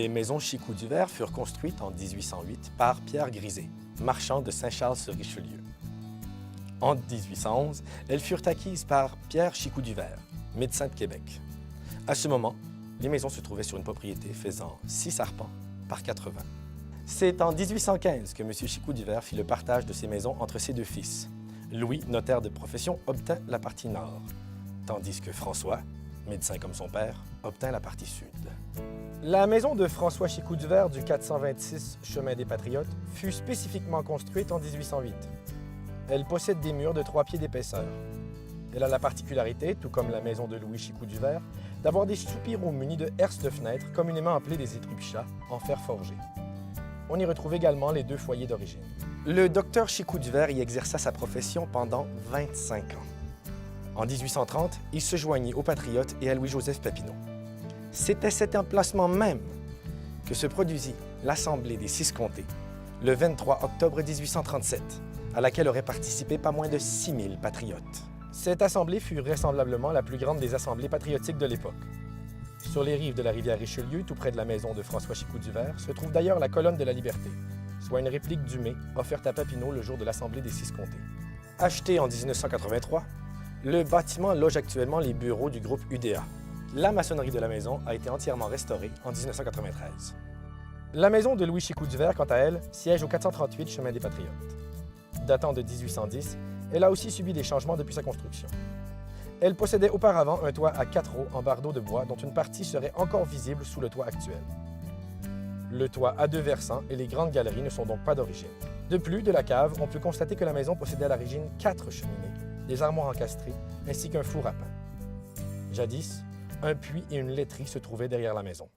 Les maisons Chicot-du-Vert furent construites en 1808 par Pierre Grisé, marchand de Saint-Charles-sur-Richelieu. En 1811, elles furent acquises par Pierre Chicot-du-Vert, médecin de Québec. À ce moment, les maisons se trouvaient sur une propriété faisant 6 arpents par 80. C'est en 1815 que M. Chicot-du-Vert fit le partage de ses maisons entre ses deux fils. Louis, notaire de profession, obtint la partie nord, tandis que François, médecin comme son père, obtint la partie sud. La maison de François Chicot-du-Vert du 426 chemin des Patriotes fut spécifiquement construite en 1808. Elle possède des murs de 3 pieds d'épaisseur. Elle a la particularité, tout comme la maison de Louis Chicot-du-Vert, d'avoir des soupiraux munis de herses de fenêtres, communément appelés des étrupes-chats, en fer forgé. On y retrouve également les 2 foyers d'origine. Le docteur Chicot-du-Vert y exerça sa profession pendant 25 ans. En 1830, il se joignit aux Patriotes et à Louis-Joseph Papineau. C'est cet emplacement même que se produisit l'Assemblée des 6 comtés, le 23 octobre 1837, à laquelle auraient participé pas moins de 6000 patriotes. Cette assemblée fut vraisemblablement la plus grande des assemblées patriotiques de l'époque. Sur les rives de la rivière Richelieu, tout près de la maison de François Chicot-du-Vert, se trouve d'ailleurs la colonne de la Liberté, soit une réplique du mets offerte à Papineau le jour de l'Assemblée des 6 comtés. Acheté en 1983, le bâtiment loge actuellement les bureaux du groupe UDA. La maçonnerie de la maison a été entièrement restaurée en 1993. La maison de Louis Chicot-du-Vert, quant à elle, siège au 438 chemin des Patriotes. Datant de 1810, elle a aussi subi des changements depuis sa construction. Elle possédait auparavant un toit à 4 roues en bardeaux de bois dont une partie serait encore visible sous le toit actuel. Le toit a 2 versants et les grandes galeries ne sont donc pas d'origine. De plus, de la cave, on peut constater que la maison possédait à l'origine 4 cheminées, des armoires encastrées ainsi qu'un four à pain. Jadis, un puits et une laiterie se trouvaient derrière la maison.